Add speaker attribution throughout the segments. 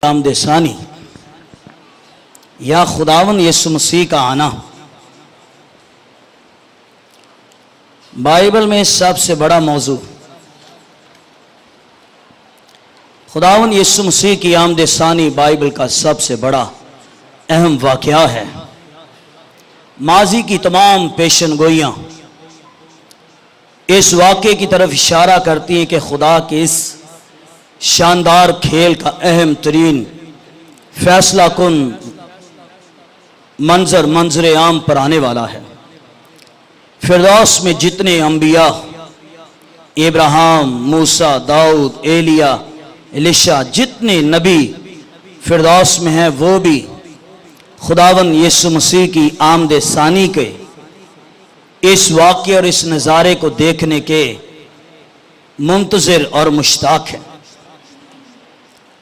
Speaker 1: आमदेसानी या खुदावन यीशु मसीह का आना बाइबल में सबसे बड़ा मौजू खुदावन यीशु मसीह की आमदेसानी बाइबल का सबसे बड़ा अहम वाक़या है। माजी की तमाम पेशन गोइयाँ इस वाक़े की तरफ इशारा करती हैं कि खुदा के इस शानदार खेल का अहम तरीन फैसला कुन मंजर आम पर आने वाला है। फिरदौस में जितने अंबिया इब्राहिम, मूसा, दाऊद, एलिया, एलिशा, जितने नबी फिरदौस में हैं वो भी खुदावन यीशु मसीह की आमद सानी के इस वाक़े और इस नज़ारे को देखने के मुंतज़िर और मुश्ताक हैं।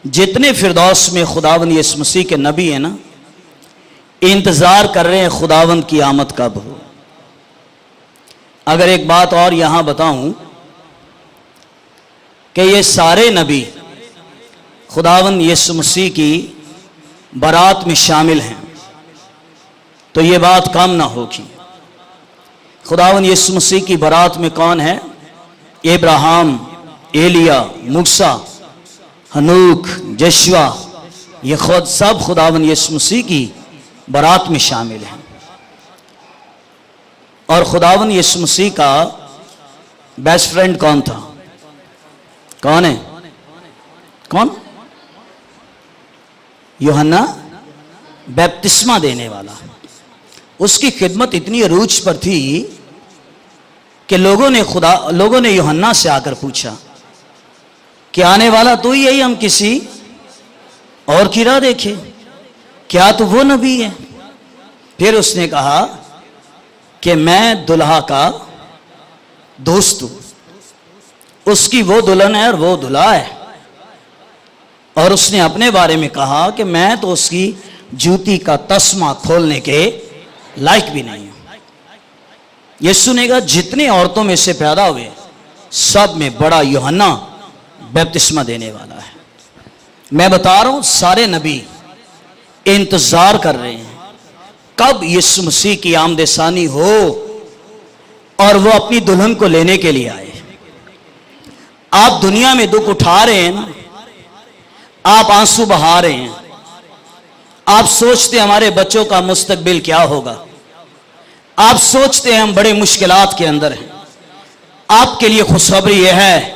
Speaker 1: जितने फिरदौस में खुदावन यीशु मसीह के नबी हैं ना, इंतज़ार कर रहे हैं खुदावन की आमद कब हो। अगर एक बात और यहाँ बताऊं कि ये सारे नबी खुदावन यीशु मसीह की बारात में शामिल हैं तो ये बात कम ना होगी। खुदावन यीशु मसीह की बारात में कौन है? इब्राहिम, एलिया, मूसा, हनूक, यशवा, ये खुद सब खुदावन यीशु मसीह की बारात में शामिल हैं। और खुदावन यीशु मसीह का बेस्ट फ्रेंड कौन था? कौन है? कौन? यूहन्ना बपतिस्मा देने वाला। उसकी खिदमत इतनी अरूज पर थी कि लोगों ने यूहन्ना से आकर पूछा कि आने वाला तो ही है, हम किसी और की राह देखें? क्या तो वो नबी है? फिर उसने कहा कि मैं दुल्हा का दोस्त हूं, उसकी वो दुल्हन है और वो दुल्हा है। और उसने अपने बारे में कहा कि मैं तो उसकी जूती का तस्मा खोलने के लायक भी नहीं हूं। यीशु ने कहा जितने औरतों में से पैदा हुए सब में बड़ा यूहन्ना बपतिस्मा देने वाला है। मैं बता रहा हूं सारे नबी इंतजार कर रहे हैं कब यीशु मसीह की आमदेसानी हो और वो अपनी दुल्हन को लेने के लिए आए। आप दुनिया में दुख उठा रहे हैं ना, आप आंसू बहा रहे हैं, आप सोचते हैं हमारे बच्चों का मुस्तकबिल क्या होगा, आप सोचते हैं हम बड़े मुश्किलात के अंदर हैं। आपके लिए खुशखबरी यह है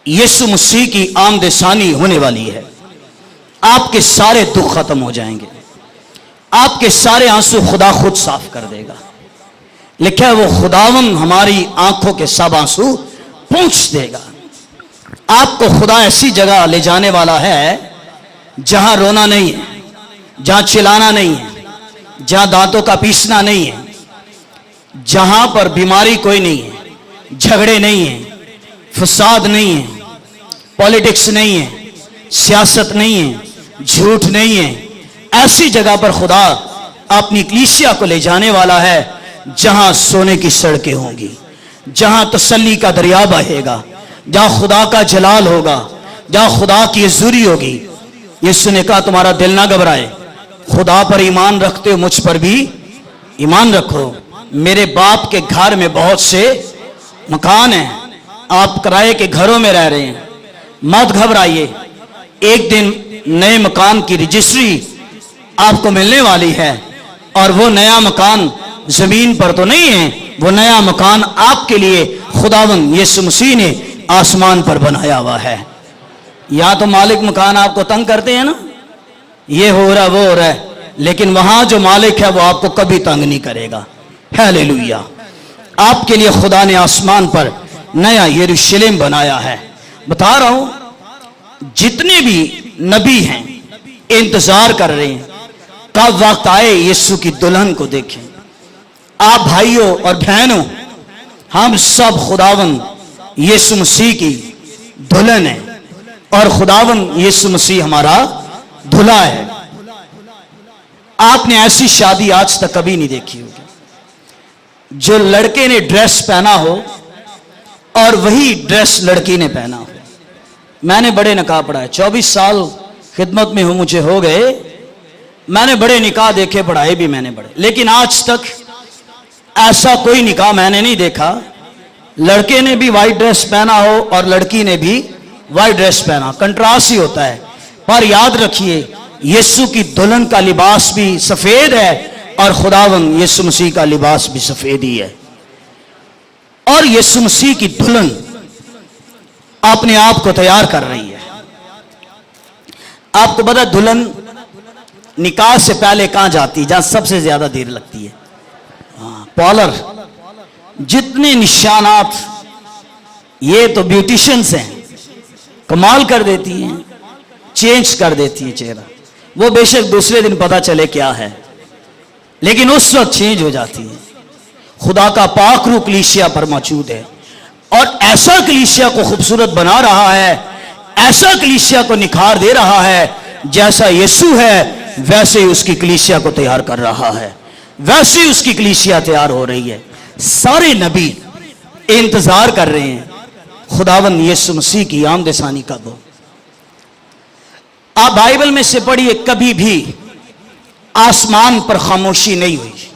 Speaker 1: यीशु मसीह की आमदेसानी होने वाली है। आपके सारे दुख खत्म हो जाएंगे, आपके सारे आंसू खुदा खुद साफ कर देगा। लिखा है वो खुदावन हमारी आंखों के सब आंसू पोंछ देगा। आपको खुदा ऐसी जगह ले जाने वाला है जहां रोना नहीं है, जहां चिल्लाना नहीं है, जहां दांतों का पीसना नहीं है, जहां पर बीमारी कोई नहीं है, झगड़े नहीं है, फसाद नहीं है, पॉलिटिक्स नहीं है, सियासत नहीं है, झूठ नहीं है। ऐसी जगह पर खुदा अपनी कलीसिया को ले जाने वाला है जहां सोने की सड़कें होंगी, जहां तसल्ली का दरिया बहेगा, जहां खुदा का जलाल होगा, जहां खुदा की हज़ूरी होगी। यीशु ने कहा तुम्हारा दिल ना घबराए, खुदा पर ईमान रखते हो मुझ पर भी ईमान रखो। मेरे बाप के घर में बहुत से मकान हैं, आप किराए के घरों में रह रहे हैं, मत घबराइए। एक दिन नए मकान की रजिस्ट्री आपको मिलने वाली है और वो नया मकान जमीन पर तो नहीं है, वो नया मकान आपके लिए खुदावन यीशु मसीह ने आसमान पर बनाया हुआ है। या तो मालिक मकान आपको तंग करते हैं ना, ये हो रहा वो हो रहा है, लेकिन वहां जो मालिक है वो आपको कभी तंग नहीं करेगा। हालेलुया। आपके लिए खुदा ने आसमान पर नया यरूशलेम बनाया है। बता रहा हूं जितने भी नबी हैं इंतजार कर रहे हैं कब वक्त आए यीशु की दुल्हन को देखें। आप भाइयों और बहनों, हम सब खुदावन यीशु मसीह की दुल्हन है और खुदावन यीशु मसीह हमारा दूल्हा है। आपने ऐसी शादी आज तक कभी नहीं देखी होगी जो लड़के ने ड्रेस पहना हो और वही ड्रेस लड़की ने पहना हो। मैंने बड़े निकाह पढ़ाए, 24 साल खिदमत में हूं, मुझे हो गए। मैंने बड़े निकाह देखे, पढ़ाए भी मैंने बड़े, लेकिन आज तक ऐसा कोई निकाह मैंने नहीं देखा लड़के ने भी वाइट ड्रेस पहना हो और लड़की ने भी वाइट ड्रेस पहना। कंट्रास्ट ही होता है। पर याद रखिए, यीशु की दुल्हन का लिबास भी सफेद है और खुदावन यीशु मसीह का लिबास भी सफेद ही है। और यीशु मसीह की दुल्हन अपने आप को तैयार कर रही है। आपको पता, दुल्हन निकाह से पहले कहां जाती है, जहां सबसे ज्यादा देर लगती है? पार्लर। जितने निशानात, ये तो ब्यूटिशियंस हैं, कमाल कर देती हैं, चेंज कर देती है चेहरा। वो बेशक दूसरे दिन पता चले क्या है, लेकिन उस वक्त चेंज हो जाती है। खुदा का पाक रूह कलीसिया पर मौजूद है और ऐसा कलीसिया को खूबसूरत बना रहा है, ऐसा कलीसिया को निखार दे रहा है। जैसा यीशु है वैसे ही उसकी कलीसिया को तैयार कर रहा है, वैसे ही उसकी कलीसिया तैयार हो रही है। सारे नबी इंतजार कर रहे हैं खुदावन यीशु मसीह की आमद-ए-सानी कब हो। आप बाइबल में से पढ़िए, कभी भी आसमान पर खामोशी नहीं हुई।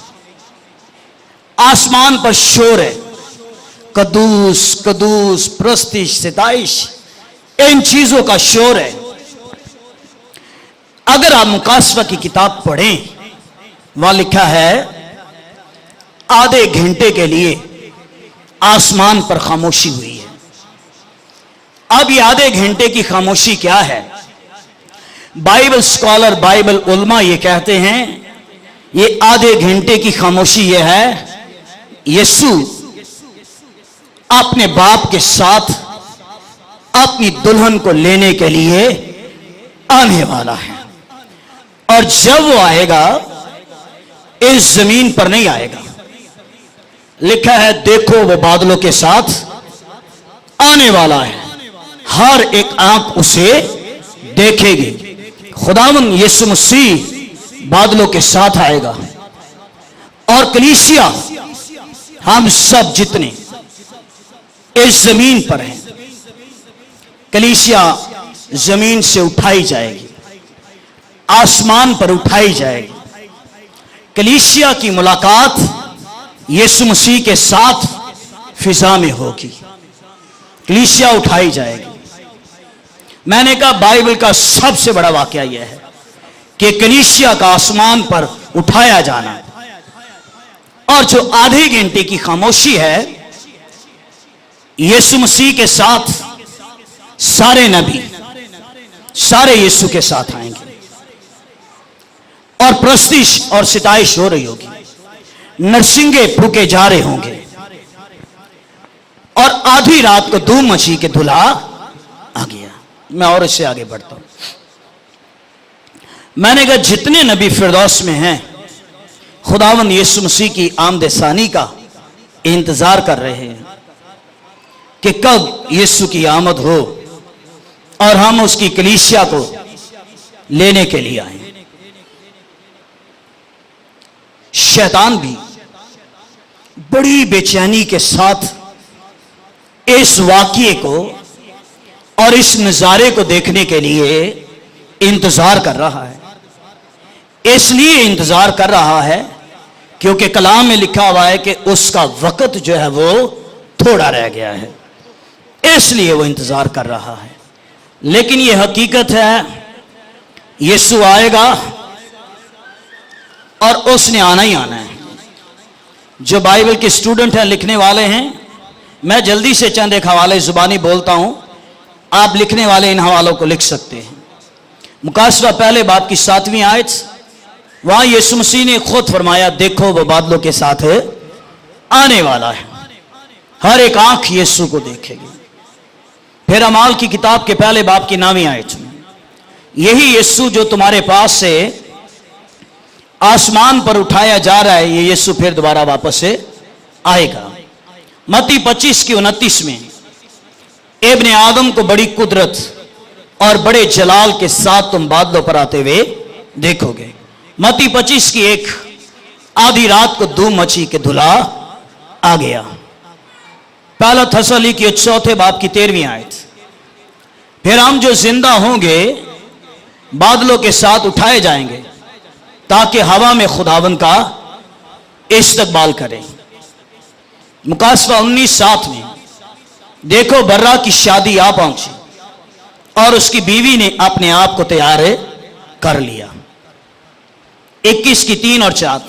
Speaker 1: आसमान पर शोर है, कदूस कदूस, प्रस्तिश, सिताइश, इन चीजों का शोर है। अगर आप मुकासवा की किताब पढ़ें, वहां लिखा है आधे घंटे के लिए आसमान पर खामोशी हुई है। अब ये आधे घंटे की खामोशी क्या है? बाइबल स्कॉलर, बाइबल उलमा ये कहते हैं, ये आधे घंटे की खामोशी ये है, यीशु अपने बाप के साथ अपनी दुल्हन को लेने के लिए आने वाला है। और जब वो आएगा, इस जमीन पर नहीं आएगा। लिखा है, देखो वो बादलों के साथ आने वाला है, हर एक आंख उसे देखेगी। खुदावन यीशु मसीह बादलों के साथ आएगा और कलीसिया, हम सब जितने इस जमीन पर हैं, कलीसिया जमीन से उठाई जाएगी, आसमान पर उठाई जाएगी। कलीसिया की मुलाकात यीशु मसीह के साथ फिजा में होगी, कलीसिया उठाई जाएगी। मैंने कहा, बाइबल का सबसे बड़ा वाकया यह है कि कलीसिया का आसमान पर उठाया जाना। और जो आधे घंटे की खामोशी है, यीशु मसीह के साथ सारे नबी, सारे यीशु के साथ आएंगे और प्रस्तिश और सिताइश हो रही होगी, नरसिंगे फूके जा रहे होंगे और आधी रात को धूम मची के दूल्हा आ गया। मैं और इससे आगे बढ़ता हूं। मैंने कहा, जितने नबी फिरदौस में हैं, खुदावन यीशु मसीह की आमद-ए-सानी का इंतजार कर रहे हैं कि कब यीशु की आमद हो और हम उसकी कलीसिया को लेने के लिए आए। शैतान भी बड़ी बेचैनी के साथ इस वाकये को और इस नजारे को देखने के लिए इंतजार कर रहा है। इसलिए इंतजार कर रहा है क्योंकि कलाम में लिखा हुआ है कि उसका वक्त जो है वो थोड़ा रह गया है, इसलिए वो इंतजार कर रहा है। लेकिन ये हकीकत है, यीशु आएगा और उसने आना ही आना है। जो बाइबल के स्टूडेंट हैं, लिखने वाले हैं, मैं जल्दी से चंद एक हवाले जुबानी बोलता हूं, आप लिखने वाले इन हवालों को लिख सकते हैं। मुकासवा पहले बाब की 7वीं आयत, वहां यीशु मसीह ने खुद फरमाया, देखो वो बादलों के साथ आने वाला है, हर एक आंख यीशु को देखेगी। फिर अमाल की किताब के पहले बाब की 9वीं आयत में, यही यीशु जो तुम्हारे पास से आसमान पर उठाया जा रहा है, ये यीशु फिर दोबारा वापस से आएगा। मत्ती 25 की 29 में, इब्ने आदम को बड़ी कुदरत और बड़े जलाल के साथ तुम बादलों पर आते हुए देखोगे। मत्ती 25 की 1, आधी रात को धूम मची के दूल्हा आ गया। पहला थस्सलुनीकी 4 बाब की 13वीं आयत। फिर हम जो जिंदा होंगे बादलों के साथ उठाए जाएंगे ताकि हवा में खुदावन का इस्तकबाल करें। मुकासवा 19:7 में देखो बर्रा की शादी आ पहुंची और उसकी बीवी ने अपने आप को तैयार कर लिया। 21 की 3 और 4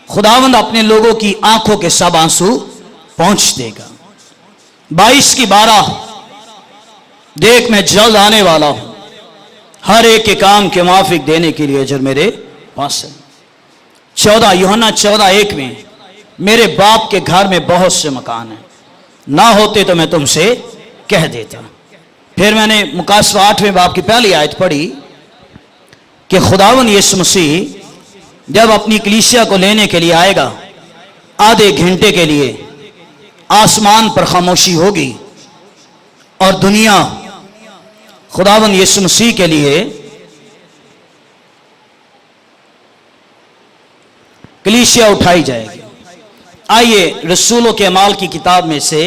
Speaker 1: खुदावंद अपने लोगों की आंखों के सब आंसू पहुंच देगा। 22 की 12 देख मैं जल्द आने वाला हूं, हर एक के काम के माफिक देने के लिए अजर मेरे पास है। 14 यूहन्ना 14:1 में मेरे बाप के घर में बहुत से मकान हैं, ना होते तो मैं तुमसे कह देता। फिर मैंने मुकासवा 8वें बाप की पहली आयत पढ़ी कि खुदावन यीशु मसीह जब अपनी कलीसिया को लेने के लिए आएगा, आधे घंटे के लिए आसमान पर खामोशी होगी और दुनिया खुदावन यीशु मसीह के लिए कलीसिया उठाई जाएगी। आइए रसूलों के अमाल की किताब में से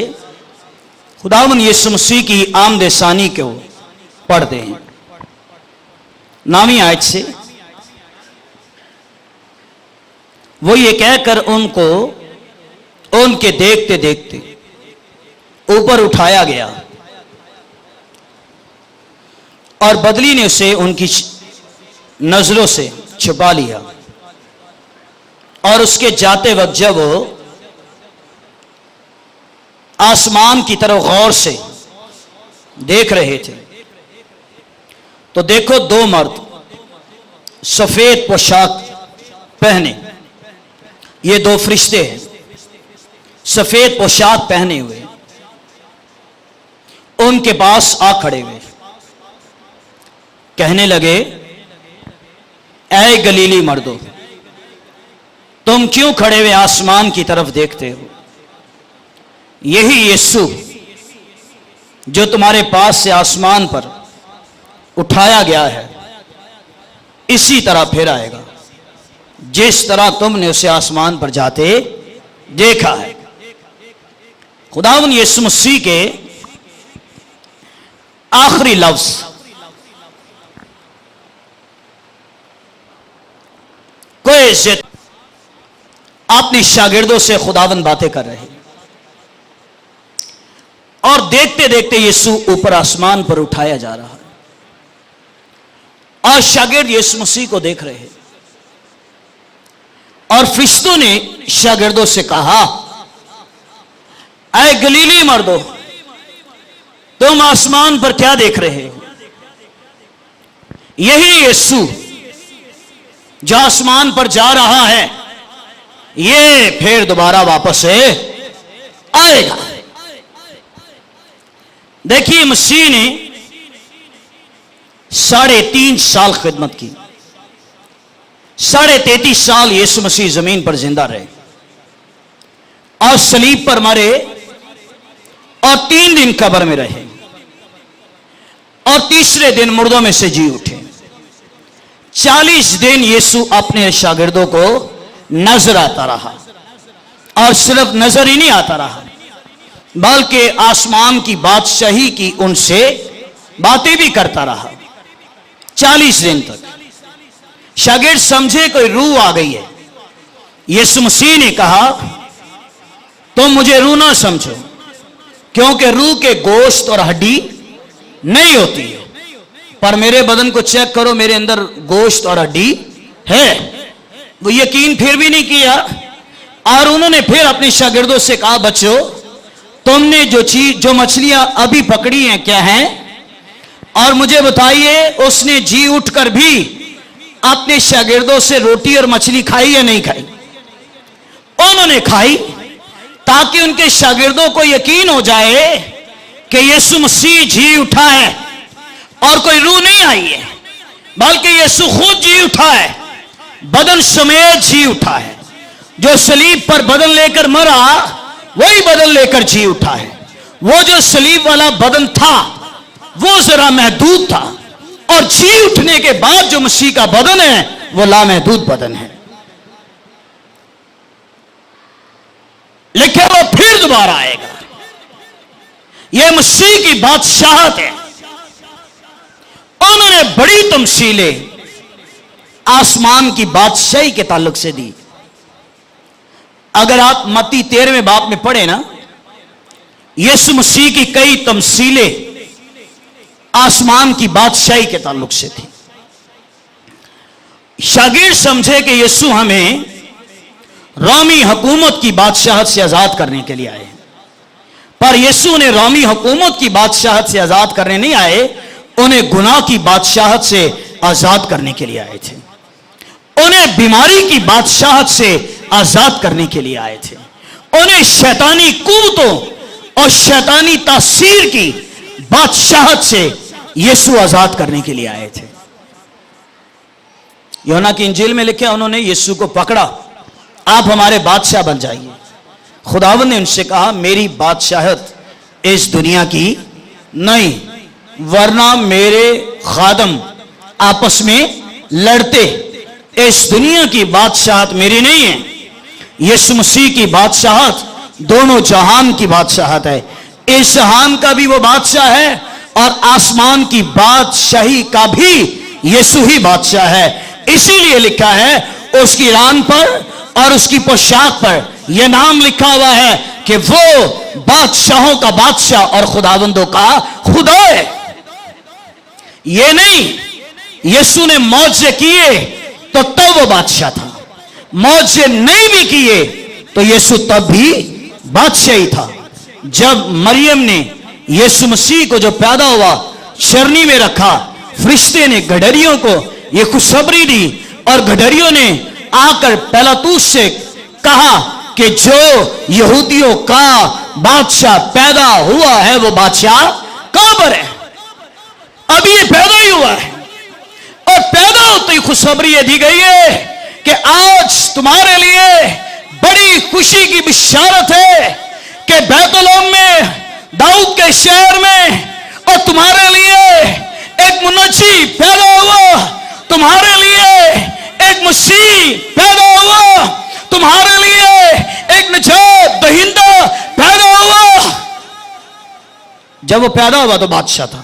Speaker 1: खुदावन यीशु मसीह की आमद सानी को पढ़ते हैं। नामी आयत से वो ये कहकर उनको उनके देखते देखते ऊपर उठाया गया और बदली ने उसे उनकी नजरों से छुपा लिया। और उसके जाते वक्त जब वो आसमान की तरफ गौर से देख रहे थे तो देखो 2 मर्द सफेद पोशाक पहने, ये 2 फरिश्ते हैं, सफेद पोशाक पहने हुए उनके पास आ खड़े हुए, कहने लगे, ऐ गलीली मर्दों, तुम क्यों खड़े हुए आसमान की तरफ देखते हो? यही यीशु जो तुम्हारे पास से आसमान पर उठाया गया है, इसी तरह फिर आएगा जिस तरह तुमने उसे आसमान पर जाते देखा है। खुदावन यीशु मसीह के आखिरी लफ्ज कोई इज्जत अपने शागिर्दों से खुदावन बातें कर रहे हैं और देखते देखते यीशु ऊपर आसमान पर उठाया जा रहा है और शागिर्द यीशु मसीह को देख रहे हैं। और फरिश्तों ने शागिर्दों से कहा, ऐ गलीली मर्दों, तुम आसमान पर क्या देख रहे हो? यही यीशु जो आसमान पर जा रहा है, ये फिर दोबारा वापस आएगा। देखिए, मसीह ने 3.5 साल खिदमत की, 33.5 साल यीशु मसीह जमीन पर जिंदा रहे और सलीब पर मरे और 3 दिन कब्र में रहे और तीसरे दिन मुर्दों में से जी उठे। 40 दिन यीशु अपने शागिर्दों को नजर आता रहा और सिर्फ नजर ही नहीं आता रहा बल्कि आसमान की बादशाही की उनसे बातें भी करता रहा। 40 दिन तक शागिर्द समझे कोई रूह आ गई है। यीशु मसीह ने कहा, तुम मुझे रूह ना समझो, क्योंकि रूह के गोश्त और हड्डी नहीं होती है, पर मेरे बदन को चेक करो, मेरे अंदर गोश्त और हड्डी है। वो यकीन फिर भी नहीं किया और उन्होंने फिर अपने शागिर्दों से कहा, बच्चों, तुमने जो मछलियां अभी पकड़ी हैं क्या हैं? और मुझे बताइए, उसने जी उठकर भी अपने शागिर्दों से रोटी और मछली खाई या नहीं खाई? उन्होंने खाई, ताकि उनके शागिर्दों को यकीन हो जाए कि यीशु मसीह जी उठा है और कोई रूह नहीं आई है, बल्कि यीशु खुद जी उठा है, बदन समेत जी उठा है। जो सलीब पर बदन लेकर मरा, वही बदन लेकर जी उठा है। वो जो सलीब वाला बदन था वो जरा महदूद था, और जी उठने के बाद जो मसीह का बदन है वो लामहदूद बदन है। लेकिन वो फिर दोबारा आएगा। यह मसीह की बादशाहत है। उन्होंने बड़ी तमसीलें आसमान की बादशाही के ताल्लुक से दी। अगर आप मत्ती 13वें बाब में पढ़े ना, यीशु मसीह की कई तमसीलें आसमान की बादशाही के ताल्लुक से थी। शागिर्द समझे कि यीशु हमें रोमी हुकूमत की बादशाहत से आजाद करने के लिए आए, पर यीशु ने रोमी हुकूमत की बादशाहत से आजाद करने नहीं आए, उन्हें गुनाह की बादशाहत से आजाद करने के लिए आए थे। उन्हें बीमारी की बादशाहत से आजाद करने के लिए आए थे। उन्हें शैतानी कुव्वतों और शैतानी तासीर की बादशाहत से यीशु आजाद करने के लिए आए थे। यूहन्ना की इंजील में लिखा, उन्होंने यीशु को पकड़ा, आप हमारे बादशाह बन जाइए। खुदावंद ने उनसे कहा, मेरी बादशाहत इस दुनिया की नहीं, वरना मेरे खादम आपस में लड़ते। इस दुनिया की बादशाहत मेरी नहीं है, यीशु मसीह की बादशाहत दोनों जहान की बादशाहत है। इस जहान का भी वो बादशाह है और आसमान की बादशाही का भी यीशु ही बादशाह है। इसीलिए लिखा है उसकी रान पर और उसकी पोशाक पर यह नाम लिखा हुआ है कि वो बादशाहों का बादशाह और खुदावंदों का खुदा है। ये नहीं यीशु ने मौजे किए तो तब वो बादशाह था, मौजे नहीं भी किए तो यीशु तब भी बादशाह ही था। जब मरियम ने यीशु मसीह को जो पैदा हुआ शरनी में रखा, फरिश्ते ने गडरियों को ये खुशखबरी दी और गडरियों ने आकर पिलातुस से कहा कि जो यहूदियों का बादशाह पैदा हुआ है वो बादशाह कहां पर है? अभी ये पैदा ही हुआ है और पैदा होते ही खुशखबरी दी गई है कि आज तुम्हारे लिए बड़ी खुशी की बिशारत है कि बैतलहम में, दाऊद के शहर में, और तुम्हारे लिए एक मुन्नजी पैदा हुआ, तुम्हारे लिए एक मसीह पैदा हुआ, तुम्हारे लिए एक निजात दहिंदा पैदा हुआ। जब वो पैदा हुआ तो बादशाह था,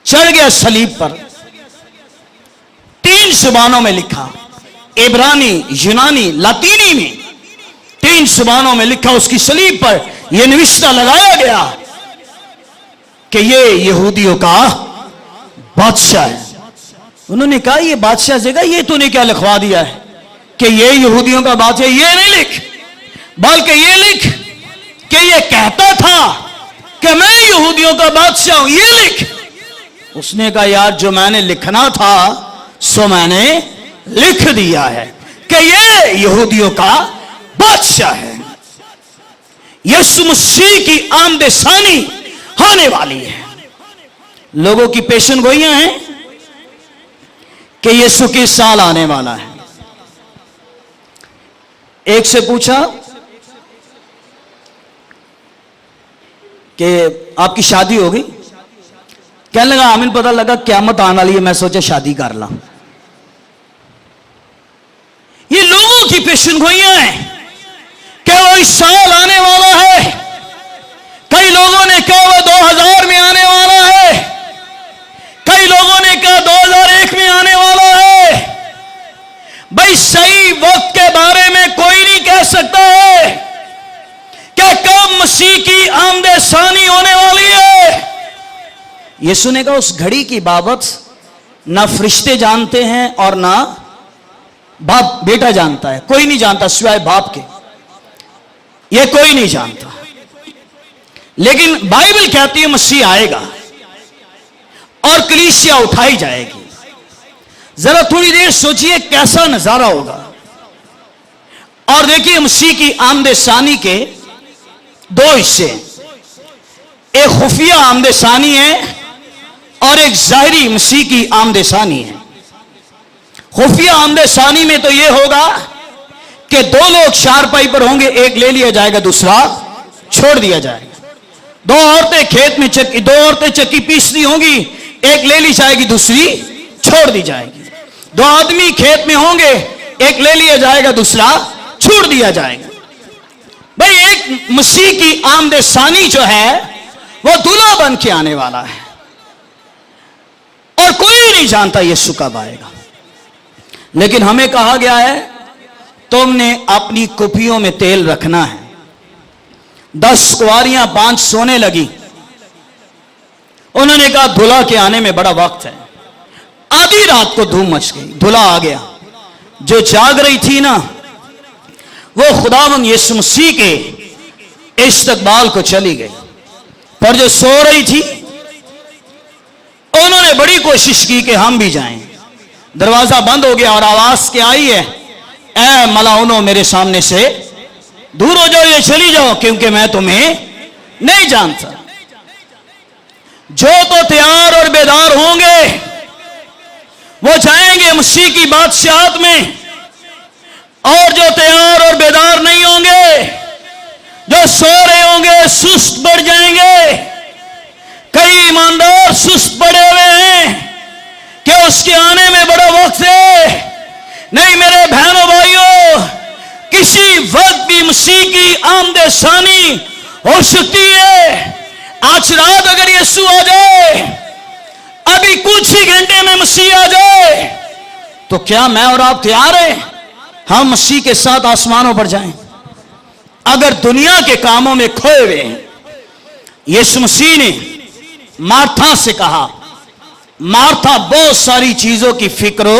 Speaker 1: चढ़ गया सलीब पर। 3 जुबानों में लिखा, इब्रानी, यूनानी, लातीनी में 3 जुबानों में लिखा, उसकी सलीब पर यह निविष्टा लगाया गया कि ये यहूदियों का बादशाह है। उन्होंने कहा ये बादशाह जगह ये तूने क्या लिखवा दिया है कि ये यहूदियों का बादशाह? ये नहीं लिख, बल्कि ये लिख कि ये कहता था कि मैं यहूदियों का बादशाह हूं, ये लिख। उसने कहा यार जो मैंने लिखना था सो मैंने लिख दिया है कि ये यहूदियों का बादशाह है। यीशु मसीह की आमदसानी होने वाली है। लोगों की पेशन गोइयां हैं कि यीशु किस साल आने वाला है। एक से पूछा कि आपकी शादी हो गई? कहने लगा आमिन, पता लगा क़यामत आने वाली है, मैं सोचा शादी कर ला। ये लोगों की पेशन गोइयां हैं कि वो इस साल आने वाला है। कई लोगों ने कहा वो 2000 में आने वाला है, कई लोगों ने कहा 2001 में आने वाला है। भाई सही वक्त के बारे में कोई नहीं कह सकता है कि कब मसीह की आमदसानी होने वाली है। यीशु ने कहा उस घड़ी की बाबत ना फरिश्ते जानते हैं और ना बाप बेटा जानता है, कोई नहीं जानता सिवाय बाप के, ये कोई नहीं जानता। लेकिन बाइबल कहती है मसीह आएगा और कलीसिया उठाई जाएगी। जरा थोड़ी देर सोचिए कैसा नजारा होगा। और देखिए मसीह की आमदसानी के 2 हिस्से, एक खुफिया आमदसानी है और एक जाहिरी मसीह की आमदसानी है। खुफिया आमदसानी में तो यह होगा कि 2 लोग चारपाई पर होंगे, एक ले लिया जाएगा दूसरा छोड़ दिया जाएगा। 2 औरतें खेत में 2 औरतें चक्की पीसती होंगी, एक ले ली जाएगी दूसरी छोड़ दी जाएगी। 2 आदमी खेत में होंगे, एक ले लिया जाएगा दूसरा छोड़ दिया जाएगा। भाई एक मसीह की आमदसानी जो है वो दूल्हा बन के आने वाला है। और कोई नहीं जानता यीशु कब आएगा। लेकिन हमें कहा गया है तुमने अपनी कुपियों में तेल रखना है। 10 कुंवारियां 5 सोने लगी। उन्होंने कहा दूल्हा के आने में बड़ा वक्त है। आधी रात को धूम मच गई, दूल्हा आ गया। जो जाग रही थी ना, वो खुदावंद यीशु मसीह के इस्तकबाल को चली गई। पर जो सो रही थी, उन्होंने बड़ी कोशिश की कि हम भी जाएं। दरवाजा बंद हो गया और आवाज क्या आई है, ऐ मलाउनो मेरे सामने से दूर हो जाओ, ये चली जाओ, क्योंकि मैं तुम्हें नहीं जानता। जो तो तैयार और बेदार होंगे वो जाएंगे मसीह की बादशाहत में, और जो तैयार और बेदार नहीं होंगे, जो सो रहे होंगे, सुस्त पड़ जाएंगे। कई ईमानदार सुस्त पड़े हुए हैं कि उसके आने में बड़ा वक्त है। नहीं मेरे बहनों भाइयों, किसी वक्त भी मसीह की आमदसानी हो सकती है। आज रात अगर यीशु आ जाए, अभी कुछ ही घंटे में मसीह आ जाए, तो क्या मैं और आप तैयार हैं हम मसीह के साथ आसमानों पर जाएं? अगर दुनिया के कामों में खोए हुए हैं, यीशु मसीह ने मार्था से कहा, मार्था बहुत सारी चीजों की फिक्र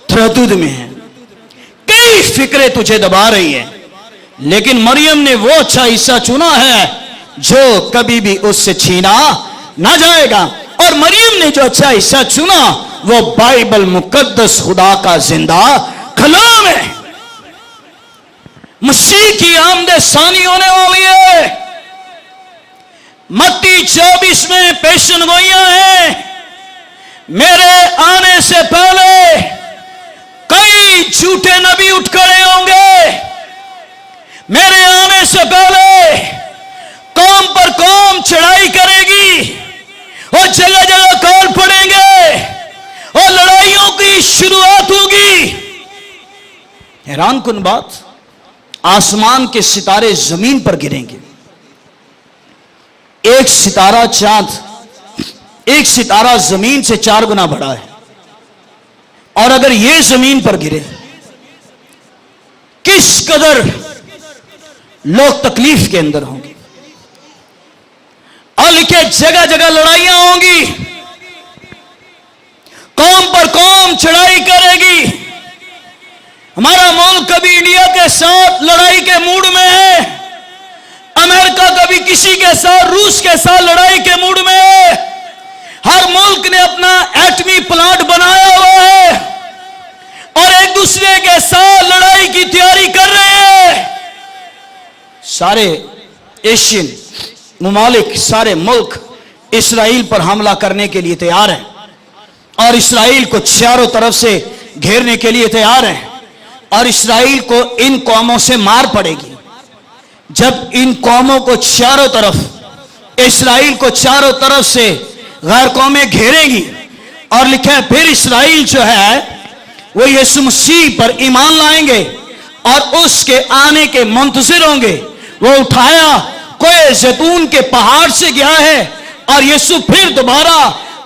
Speaker 1: तरद्दुद में है, कई फिक्रें तुझे दबा रही है, लेकिन मरियम ने वो अच्छा हिस्सा चुना है जो कभी भी उससे छीना ना जाएगा। और मरियम ने जो अच्छा हिस्सा चुना वो बाइबल मुकद्दस खुदा का जिंदा कलाम है। मसीह की आमदसानी होने वाली है। मत्ती 24 में पेशन गोइयां हैं। मेरे आने से पहले कई झूठे नबी उठ खड़े होंगे। मेरे आने से पहले कौम पर कौम चढ़ाई करेगी और जगह जगह काल पड़ेंगे और लड़ाइयों की शुरुआत होगी। हैरान कुन बात, आसमान के सितारे जमीन पर गिरेंगे। एक सितारा चांद, एक सितारा जमीन से 4 गुना बड़ा है, और अगर यह जमीन पर गिरे, किस कदर लोग तकलीफ के अंदर होंगे। और लिखे जगह जगह लड़ाइयां होंगी, कौम पर कौम चढ़ाई करेगी। हमारा मुल्क कभी इंडिया के साथ लड़ाई के मूड में है, अमेरिका कभी किसी के साथ, रूस के साथ लड़ाई के मूड में है। हर मुल्क ने अपना एटमी प्लांट बनाया हुआ है और एक दूसरे के साथ लड़ाई की तैयारी कर रहे हैं। सारे एशियन मुमालिक, सारे मुल्क इस्राइल पर हमला करने के लिए तैयार हैं और इस्राइल को चारों तरफ से घेरने के लिए तैयार हैं, और इस्राइल को इन कौमों से मार पड़ेगी। जब इन कौमों को चारों तरफ, इस्राइल को चारों तरफ से गैर कौमें घेरेंगी, और लिखा है फिर इस्राइल जो है वो यीशु मसीह पर ईमान लाएंगे और उसके आने के मुंतजिर होंगे। वो उठाया कोई जैतून के पहाड़ से गया है, और यीशु फिर दोबारा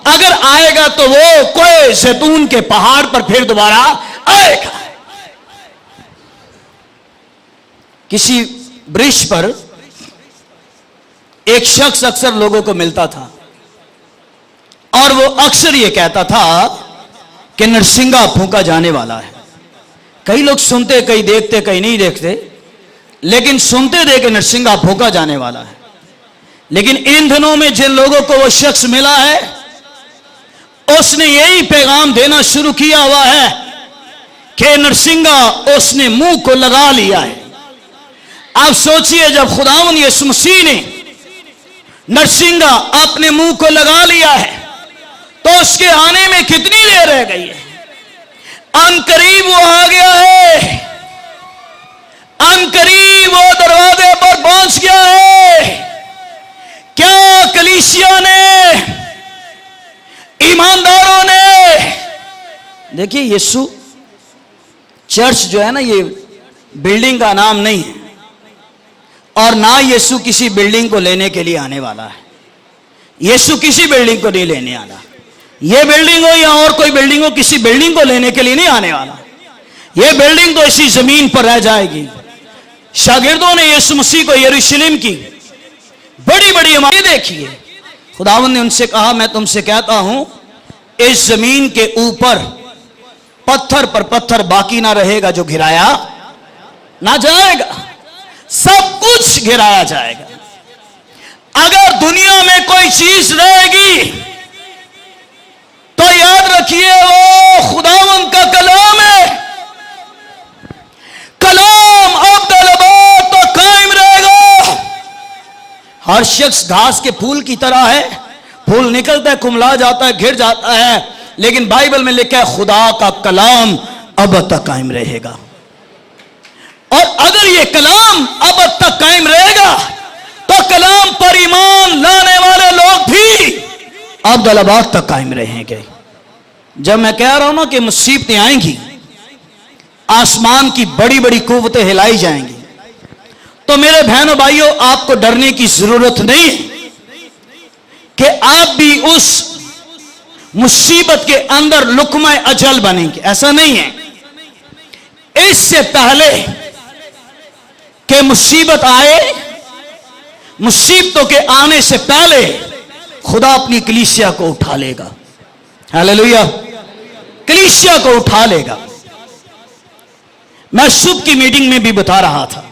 Speaker 1: अगर आएगा तो वो कोई जैतून के पहाड़ पर फिर दोबारा आएगा। किसी वृक्ष पर एक शख्स अक्सर लोगों को मिलता था, और वो अक्सर ये कहता था कि नरसिंगा फूंका जाने वाला है। कई लोग सुनते, कई देखते, कई नहीं देखते, लेकिन सुनते थे कि नरसिंगा फूंका जाने वाला है। लेकिन इन दिनों में जिन लोगों को वो शख्स मिला है, उसने यही पैगाम देना शुरू किया हुआ है कि नरसिंगा उसने मुंह को लगा लिया है। आप सोचिए, जब खुदावंद यीशु मसीह ने नरसिंगा अपने मुंह को लगा लिया है, तो उसके आने में कितनी देर रह गई है। अनकरीब वो आ गया है, अनकरीब वो दरवाजे पर पहुंच गया है। क्या कलीसिया ने, ईमानदारों ने, देखिए यीशु चर्च जो है ना, ये बिल्डिंग का नाम नहीं है, और ना यीशु किसी बिल्डिंग को लेने के लिए आने वाला है। यीशु किसी बिल्डिंग को नहीं लेने आना। ये बिल्डिंग हो या और कोई बिल्डिंग हो, किसी बिल्डिंग को लेने के लिए नहीं आने वाला। ये बिल्डिंग तो इसी जमीन पर रह जाएगी। शागिर्दों ने यीशु मसीह को यरूशलेम की बड़ी बड़ी इमारतें देखी है। खुदावंद ने उनसे कहा, मैं तुमसे कहता हूं इस जमीन के ऊपर पत्थर पर पत्थर बाकी ना रहेगा जो गिराया ना जाएगा, सब कुछ गिराया जाएगा। अगर दुनिया में कोई चीज रहेगी तो याद रखिए वो खुदावंद का कलाम है। कलाम अब्दुल-अबाद तो कायम रहेगा। हर शख्स घास के फूल की तरह है, फूल निकलता है, कुमला जाता है, गिर जाता है, लेकिन बाइबल में लिखा है खुदा का कलाम अब तक कायम रहेगा। और अगर ये कलाम अब तक कायम रहेगा तो कलाम पर ईमान लाने वाले लोग भी अब्दुल-अबाद तक कायम रहेंगे। जब मैं कह रहा हूं ना कि मुसीबतें आएंगी, आसमान की बड़ी बड़ी कुव्वतें हिलाई जाएंगी, तो मेरे बहनों भाइयों आपको डरने की जरूरत नहीं है कि आप भी उस मुसीबत के अंदर लुकमा अजल बनेंगे। ऐसा नहीं है। इससे पहले कि मुसीबत आए, मुसीबतों के आने से पहले खुदा अपनी कलीसिया को उठा लेगा। हालेलुया। कलीसिया को उठा लेगा। मैं सुबह की मीटिंग में भी बता रहा था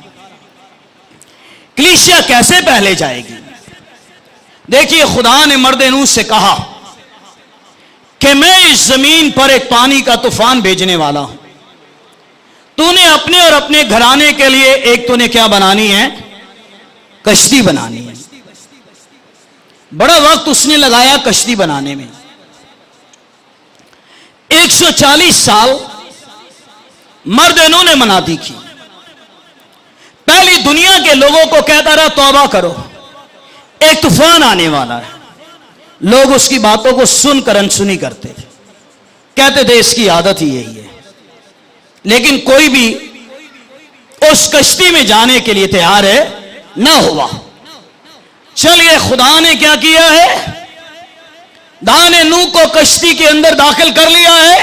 Speaker 1: कलीसिया कैसे पहले जाएगी। देखिए, खुदा ने मर्दे नूह से कहा कि मैं इस जमीन पर एक पानी का तूफान भेजने वाला हूं। तूने अपने और अपने घराने के लिए एक तूने क्या बनानी है, कश्ती बनानी है। बड़ा वक्त उसने लगाया कश्ती बनाने में। 140 साल मर्द नूह ने मनादी की। पहली दुनिया के लोगों को कहता रहा तौबा करो, एक तूफान आने वाला है। लोग उसकी बातों को सुनकर अनसुनी करते थे, कहते थे इसकी आदत ही यही है, लेकिन कोई भी उस कश्ती में जाने के लिए तैयार है ना हुआ। चलिए, खुदा ने क्या किया है, खुदा ने नूह को कश्ती के अंदर दाखिल कर लिया है।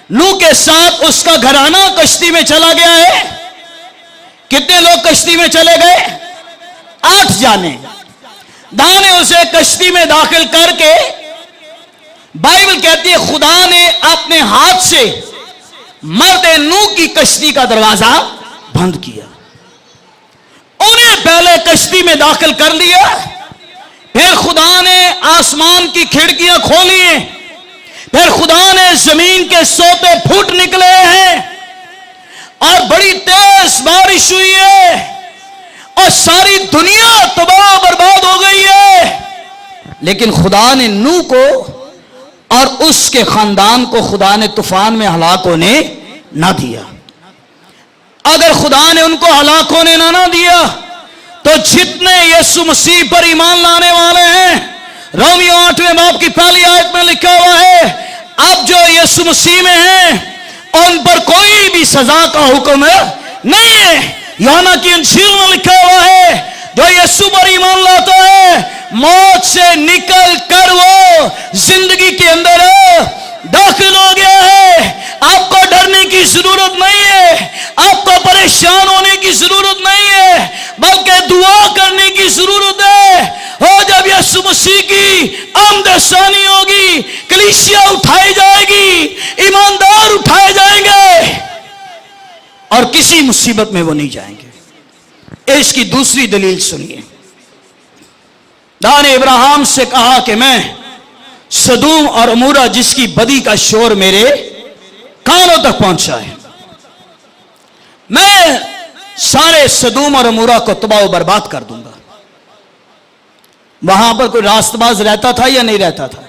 Speaker 1: नूह के साथ उसका घराना कश्ती में चला गया है। कितने लोग कश्ती में चले गए? 8 जाने। खुदा ने उसे कश्ती में दाखिल करके, बाइबल कहती है खुदा ने अपने हाथ से मर्द नूह की कश्ती का दरवाजा बंद किया। उन्हें पहले कश्ती में दाखिल कर लिया, फिर खुदा ने आसमान की खिड़कियां खोली हैं, फिर खुदा ने जमीन के सोते फूट निकले हैं और बड़ी तेज बारिश हुई है और सारी दुनिया तबाह बर्बाद हो गई है। लेकिन खुदा ने नूह को और उसके खानदान को खुदा ने तूफान में हलाक होने ना दिया। अगर खुदा ने उनको हलाक होने ना दिया तो जितने यीशु मसीह पर ईमान लाने वाले हैं, रोमियो 8वें बाब की पहली आयत में लिखा हुआ है, अब जो यीशु मसीह में हैं उन पर कोई भी सजा का हुक्म नहीं है। यूहन्ना की इंजील में लिखा हुआ है, जो यीशु पर ईमान लाता है मौत से निकल कर वो जिंदगी के अंदर दाखिल हो गया है। आपको डरने की जरूरत नहीं है, आपको परेशान होने की जरूरत नहीं है, बल्कि दुआ करने की जरूरत है। हो जब यीशु मसीह की आमद-ए-सानी होगी, कलीसिया उठाई जाएगी, ईमानदार उठाए जाएंगे और किसी मुसीबत में वो नहीं जाएंगे। इसकी दूसरी दलील सुनिए। खुदा ने इब्राहिम से कहा कि मैं सदूम और अमूरा जिसकी बदी का शोर मेरे कानों तक पहुंचा है, मैं सारे सदूम और अमूरा को तबाह बर्बाद कर दूंगा। वहां पर कोई रास्तबाज रहता था या नहीं रहता था?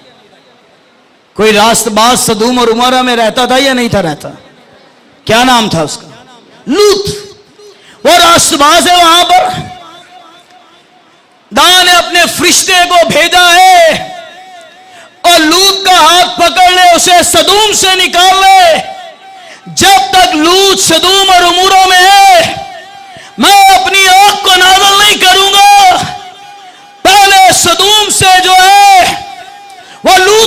Speaker 1: कोई रास्तबाज सदूम और अमूरा में रहता था या नहीं था रहता? क्या नाम था उसका? लूत। वो रास्तबाज है वहां पर। खुदा ने अपने फरिश्ते को भेजा है और लूत का हाथ पकड़ ले, उसे सदूम से निकाल ले। जब तक लूत सदूम और अमूरा में है, मैं अपनी आंख को नाज़िल नहीं करूंगा। पहले सदूम से जो है वो लूत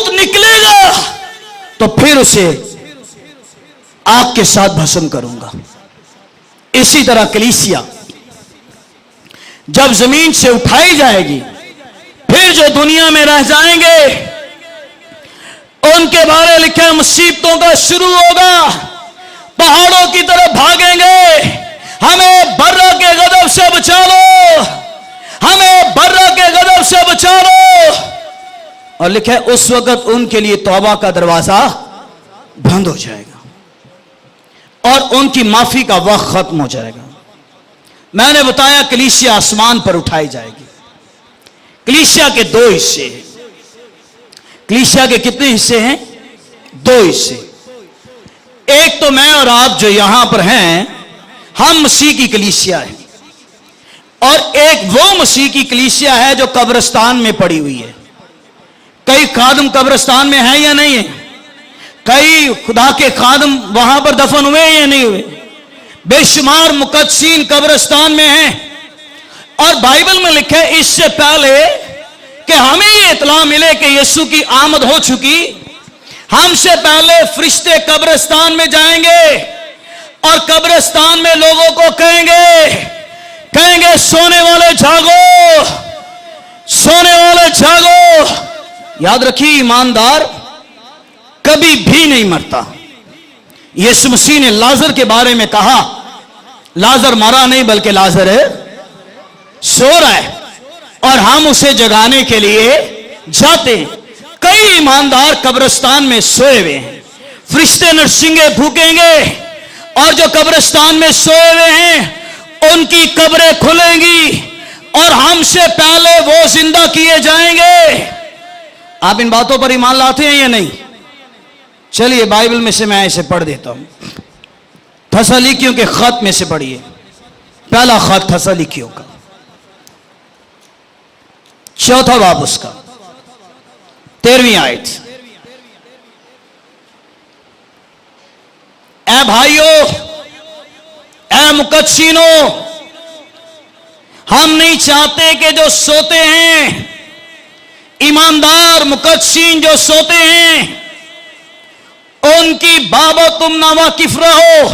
Speaker 1: तो फिर उसे आग के साथ भस्म करूंगा। इसी तरह कलीसिया जब जमीन से उठाई जाएगी, फिर जो दुनिया में रह जाएंगे उनके बारे लिखा है मुसीबतों का शुरू होगा, पहाड़ों की तरफ भागेंगे, हमें बर्रा के गजब से बचा लो, हमें बर्रा के गजब से बचा लो। और लिखा है उस वक्त उनके लिए तौबा का दरवाजा बंद हो जाएगा और उनकी माफी का वक्त खत्म हो जाएगा। मैंने बताया कलीसिया आसमान पर उठाई जाएगी। कलीसिया के दो हिस्से हैं। कलीसिया के कितने हिस्से हैं? दो हिस्से। एक तो मैं और आप जो यहां पर हैं, हम मसीह की कलीसिया है, और एक वो मसीह की कलीसिया है जो कब्रिस्तान में पड़ी हुई है। कई खादम कब्रिस्तान में है या नहीं है? कई खुदा के खादम वहां पर दफन हुए या नहीं हुए? बेशुमार मुकद्दसीन कब्रिस्तान में हैं। और बाइबल में लिखा है इससे पहले कि हमें ये इत्तला मिले कि यीशु की आमद हो चुकी, हमसे पहले फरिश्ते कब्रिस्तान में जाएंगे और कब्रिस्तान में लोगों को कहेंगे सोने वाले जागो, सोने वाले जागो। याद रखिए, ईमानदार कभी भी नहीं मरता। यीशु मसीह ने लाजर के बारे में कहा, लाजर मरा नहीं बल्कि लाजर सो रहा है, और हम उसे जगाने के लिए जाते हैं। कई ईमानदार कब्रिस्तान में सोए हुए हैं। फरिश्ते नरसिंगे फूकेंगे और जो कब्रिस्तान में सोए हुए हैं उनकी कब्रें खुलेंगी और हमसे पहले वो जिंदा किए जाएंगे। आप इन बातों पर ईमान लाते हैं या नहीं? चलिए बाइबल में से मैं इसे पढ़ देता हूं। थस्सलुनीकियों के खत में से पढ़िए, पहला खत थस्सलुनीकियों का, चौथा बाब उसका 13वीं आयत। ऐ भाइयों, ऐ मुकद्दसीनों, हम नहीं चाहते कि जो सोते हैं, ईमानदार मुकद्दसीन जो सोते हैं, उनकी बाबत तुम ना वाकिफ रहो,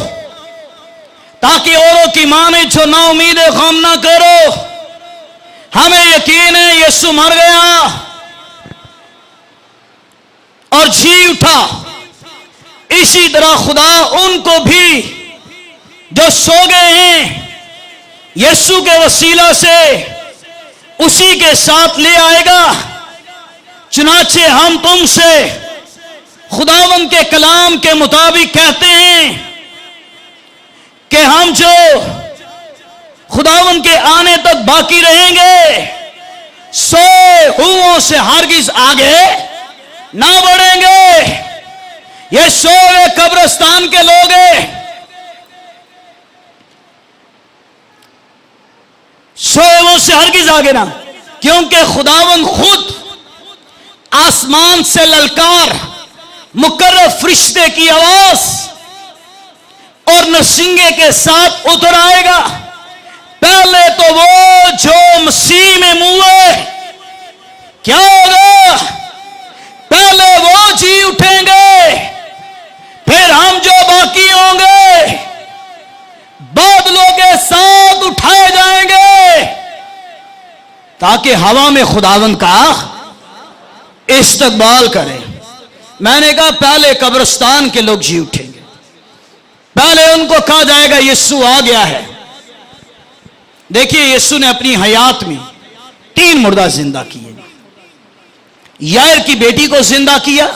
Speaker 1: ताकि औरों की माने जो ना उम्मीदें गम ना करो। हमें यकीन है यीशु मर गया और जी उठा। इसी तरह खुदा उनको भी जो सो गए हैं यीशु के वसीला से उसी के साथ ले आएगा। चुनाचे हम तुमसे खुदावंद के कलाम के मुताबिक कहते हैं कि हम जो खुदावंद के आने तक बाकी रहेंगे, सोए हुओं से हरगिज आगे ना बढ़ेंगे। ये सोए कब्रिस्तान के लोग हैं, सोए हुओं से हरगिज आगे ना, क्योंकि खुदावंद खुद आसमान से ललकार, मुकर्रर फरिश्ते की आवाज और नरसिंगे के साथ उतर आएगा। पहले तो वो जो मसीह में मुए, क्या होगा? पहले वो जी उठेंगे, फिर हम जो बाकी होंगे बादलों के साथ उठाए जाएंगे, ताकि हवा में खुदावंद का इस्तकबाल करें। मैंने कहा पहले कब्रिस्तान के लोग जी उठेंगे, पहले उनको कहा जाएगा यीशु आ गया है। देखिए, यीशु ने अपनी हयात में 3 मुर्दा जिंदा किए। यायर की बेटी को जिंदा किया,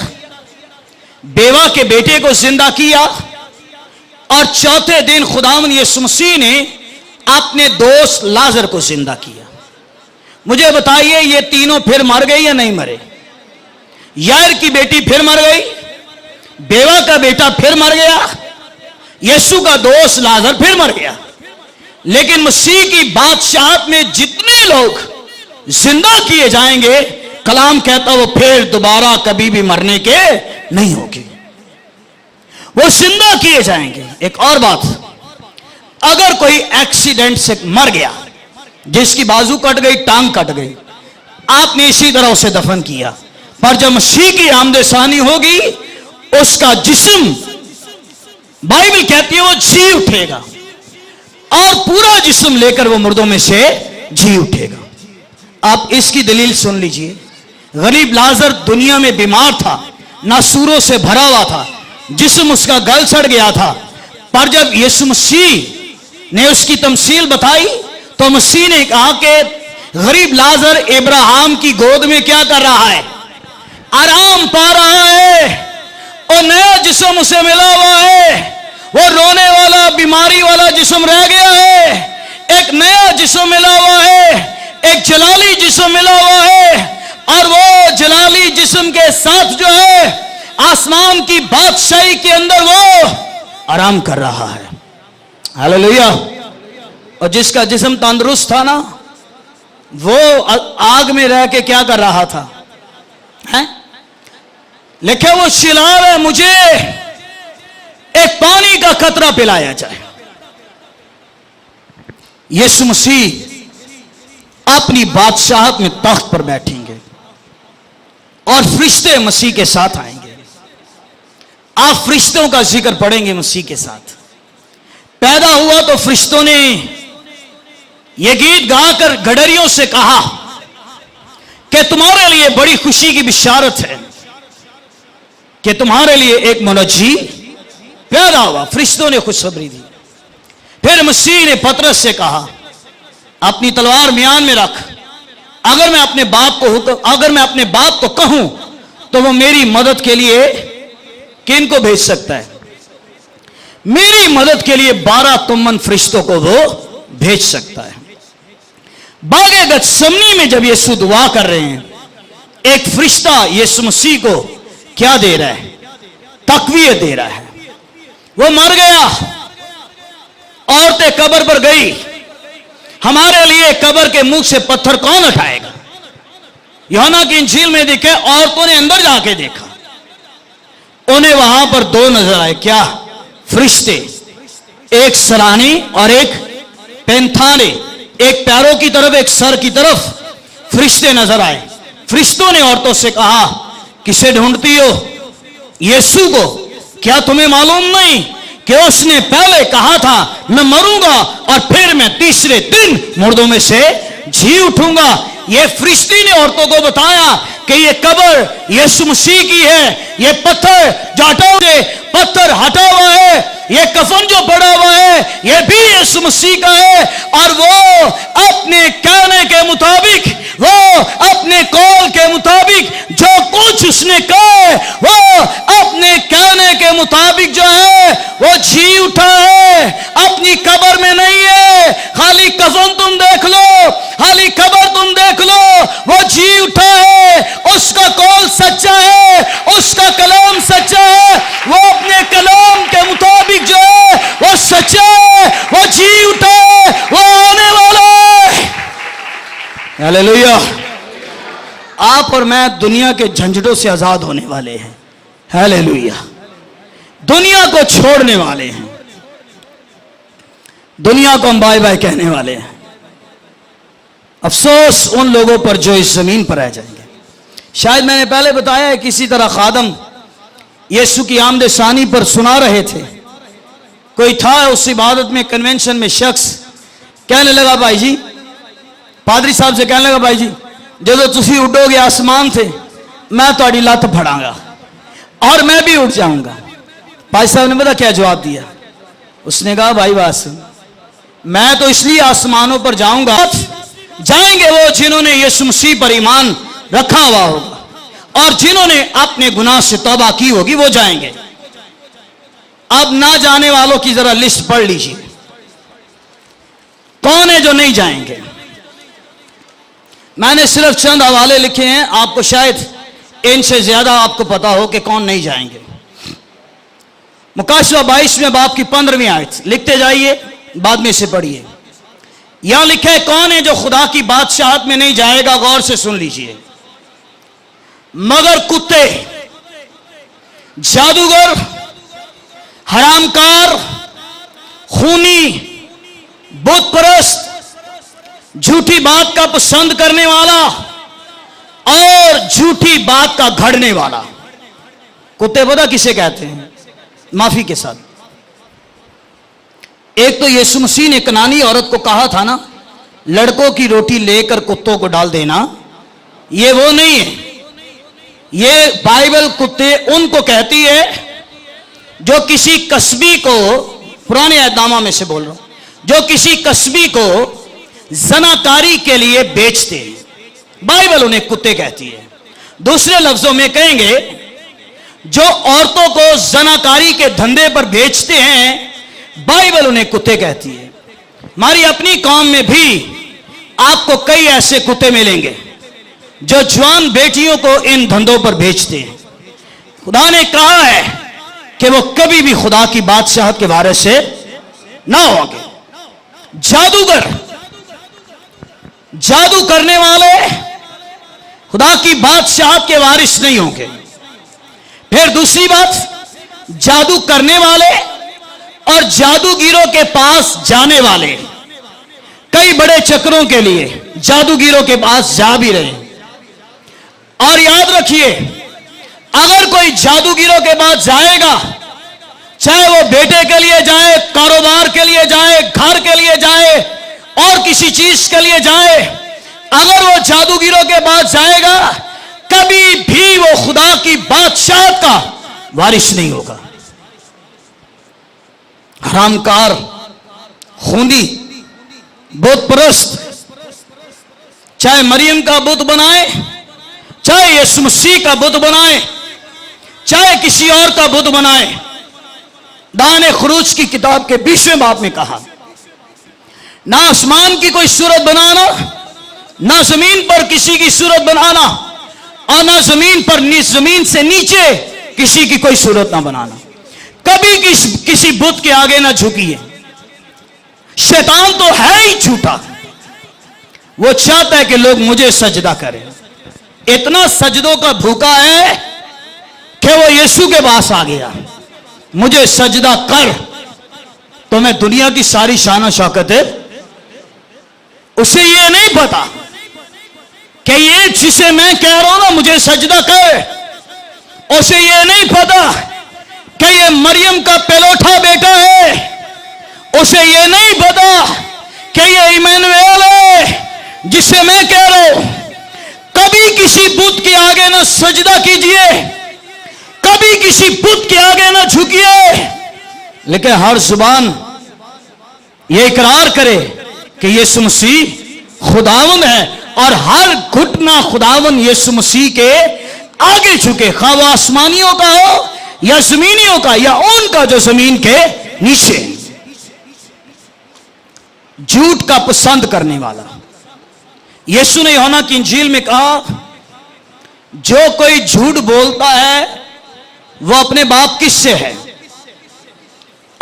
Speaker 1: बेवा के बेटे को जिंदा किया, और चौथे दिन खुदावंद यीशु मसीह ने अपने दोस्त लाजर को जिंदा किया। मुझे बताइए, ये तीनों फिर मर गए या नहीं मरे? यायर की बेटी फिर मर गई, बेवा का बेटा फिर मर गया, यीशु का दोस्त लाजर फिर मर गया। लेकिन मसीह की बादशाहत में जितने लोग जिंदा किए जाएंगे, कलाम कहता वो फिर दोबारा कभी भी मरने के नहीं होंगे, वो जिंदा किए जाएंगे। एक और बात, अगर कोई एक्सीडेंट से मर गया, जिसकी बाजू कट गई, टांग कट गई, आपने इसी तरह उसे दफन किया, पर जब मसीह की आमद सानी होगी उसका जिस्म, बाइबल कहती है वो जी उठेगा और पूरा जिस्म लेकर वो मुर्दों में से जी उठेगा। आप इसकी दलील सुन लीजिए। गरीब लाजर दुनिया में बीमार था, नासूरों से भरा हुआ था, जिस्म उसका गल सड़ गया था, पर जब यीशु मसीह ने उसकी तमसील बताई तो मसीह ने कहा कि गरीब लाजर इब्राहिम की गोद में क्या कर रहा है? आराम पा रहा है। और नया जिस्म उसे मिला हुआ है। वो रोने वाला, बीमारी वाला जिस्म रह गया है, एक नया जिस्म मिला हुआ है, एक जलाली जिस्म मिला हुआ है। और वो जलाली जिस्म के साथ जो है आसमान की बादशाही के अंदर वो आराम कर रहा है। हालेलुया। और जिसका जिस्म तंदुरुस्त था ना, वो आग में रह के क्या कर रहा था? हैं? लिखे वो चिल्ला रहा है, मुझे एक पानी का कतरा पिलाया जाए। यीशु मसीह अपनी बादशाहत में तख्त पर बैठेंगे और फरिश्ते मसीह के साथ आएंगे। आप फरिश्तों का जिक्र पढ़ेंगे मसीह के साथ। पैदा हुआ तो फरिश्तों ने यह गीत गाकर गडरियों से कहा कि तुम्हारे लिए बड़ी खुशी की बिशारत है कि तुम्हारे लिए एक मुनज्जी पैदा हुआ। फरिश्तों ने खुशखबरी दी। फिर मसीह ने पतरस से कहा, अपनी तलवार म्यान में रख। अगर मैं अपने बाप को कहूं तो वो मेरी मदद के लिए किन को भेज सकता है? मेरी मदद के लिए 12 तुमन फरिश्तों को वो भेज सकता है। बागे गतसमनी में जब यीशु दुआ कर रहे हैं, एक फरिश्ता यीशु मसीह को क्या दे रहा है? तकवीयत दे रहा है। वो मर गया, औरतें कब्र पर गई, हमारे लिए कब्र के मुंह से पत्थर कौन उठाएगा? यूहन्ना की इंजील में देखे, औरतों ने अंदर जाके देखा, उन्हें वहां पर 2 नजर आए। क्या? फरिश्ते, एक सराहनी और एक पैंथाने, एक पैरों की तरफ एक सर की तरफ फरिश्ते नजर आए। फरिश्तों ने औरतों से कहा, किसे ढूंढती हो? यीशु को। क्या तुम्हें मालूम नहीं कि उसने पहले कहा था मैं मरूंगा और फिर मैं तीसरे दिन मुर्दों में से जी उठूंगा? ये फरिश्ती ने औरतों को बताया कि ये कब्र यीशु मसीह की है, ये पत्थर जो हटा हुआ है, ये कफन जो पड़ा हुआ है, ये भी यीशु मसीह का है। और वो अपने कहने के मुताबिक, वो अपने कौल के मुताबिक जो कुछ उसने कहा, वो अपने कहने के मुताबिक जो है वो जी उठा है। अपनी कब्र में नहीं है। खाली कफन तुम देख लो, खाली कब्र तुम देख लो, वो जी उठा है। उसका कौल सच्चा है, उसका कलाम सच्चा है, वो अपने कलाम के मुताबिक जो है वो सच्चा है, वो जी उठा है, वो आने वाला है। हालेलुया। आप और मैं दुनिया के झंझटों से आजाद होने वाले हैं। हालेलुया। दुनिया को छोड़ने वाले हैं, दुनिया को हम बाय बाय कहने वाले हैं। अफसोस उन लोगों पर जो इस जमीन पर रह जाएंगे। शायद मैंने पहले बताया है, किसी तरह खादम यीशु की आमद सानी पर सुना रहे थे। कोई था उस इबादत में, कन्वेंशन में, शख्स कहने लगा, भाई जी, पादरी साहब से कहने लगा, भाई जी जो तुसी उडोगे आसमान से, मैं थोड़ी लत फड़ांगा और मैं भी उठ जाऊंगा। भाई साहब ने पता क्या जवाब दिया? उसने कहा, भाई बस मैं तो इसलिए आसमानों पर जाऊंगा, जाएंगे वो जिन्होंने यीशु मसीह पर ईमान रखा हुआ होगा और जिन्होंने अपने गुनाह से तौबा की होगी, वो जाएंगे। अब ना जाने वालों की जरा लिस्ट पढ़ लीजिए, कौन है जो नहीं जाएंगे। मैंने सिर्फ चंद हवाले लिखे हैं, आपको शायद इनसे ज्यादा आपको पता हो कि कौन नहीं जाएंगे। मुकाशवा 22वें बाब की 15वीं आयत लिखते जाइए, बाद में से पढ़िए। यहां लिखा है, कौन है जो खुदा की बादशाहत में नहीं जाएगा? गौर से सुन लीजिए। मगर कुत्ते, जादूगर, हरामकार, खूनी, बुत परस्त, झूठी बात का पसंद करने वाला और झूठी बात का घड़ने वाला, कुत्ते पता किसे कहते हैं? माफी के साथ। एक तो यीशु मसीह ने कनानी औरत को कहा था ना, लड़कों की रोटी लेकर कुत्तों को डाल देना, ये वो नहीं है। ये बाइबल कुत्ते उनको कहती है जो किसी कस्बी को, पुराने अहदनामा में से बोल रहा हूं, जो किसी कस्बी को जनाकारी के लिए बेचते हैं, बाइबल उन्हें कुत्ते कहती है। दूसरे लफ्जों में कहेंगे, जो औरतों को जनाकारी के धंधे पर बेचते हैं, बाइबल उन्हें कुत्ते कहती है। हमारी अपनी कौम में भी आपको कई ऐसे कुत्ते मिलेंगे जो जवान बेटियों को इन धंधों पर बेचते हैं। खुदा ने कहा है कि वो कभी भी खुदा की बादशाहत के बारे से ना होंगे। जादूगर, जादू करने वाले खुदा की बादशाहत के वारिस नहीं होंगे। फिर दूसरी बात, जादू करने वाले और जादूगिरों के पास जाने वाले, कई बड़े चक्रों के लिए जादूगिरों के पास जा भी रहे। और याद रखिए, अगर कोई जादूगिरों के पास जाएगा, चाहे वो बेटे के लिए जाए, कारोबार के लिए जाए, घर के लिए जाए और किसी चीज के लिए जाए, अगर वो जादूगिरों के पास जाएगा, कभी भी वो खुदा की बादशाहत का वारिस नहीं होगा। हरामकार, खूनी, बुत परस्त, चाहे मरियम का बुत बनाए, चाहे यीशु मसीह का बुत बनाए, चाहे किसी और का बुत बनाए। दाने खुरूज की किताब के 20वें बाब में कहा, ना आसमान की कोई सूरत बनाना, ना जमीन पर किसी की सूरत बनाना, और ना जमीन पर जमीन से नीचे किसी की कोई सूरत ना बनाना। कभी किसी बुत के आगे ना झुकिए। शैतान तो है ही झूठा, वो चाहता है कि लोग मुझे सजदा करें। इतना सजदों का भूखा है कि वो यीशु के पास आ गया, मुझे सजदा कर तो मैं दुनिया की सारी शान शौकत है। उसे ये नहीं पता कि ये जिसे मैं कह रहा हूं ना मुझे सजदा कर, उसे ये नहीं पता कि ये मरियम का पेलोठा बेटा है। उसे ये नहीं पता कि ये इमैनुएल है जिसे मैं कह रहा हूं। कभी किसी बुत के आगे ना सजदा कीजिए, कभी किसी बुत के आगे ना झुकिए, लेकिन हर जुबान ये इकरार करे कि यीशु मसीह खुदावंद है, और हर घुटना खुदावंद यीशु मसीह के आगे झुके, खा वो आसमानियों का हो या जमीनियों का या उनका जो जमीन के नीचे। झूठ का पसंद करने वाला, यीशु ने यूहन्ना की इंजील में कहा, जो कोई झूठ बोलता है वो अपने बाप किससे है?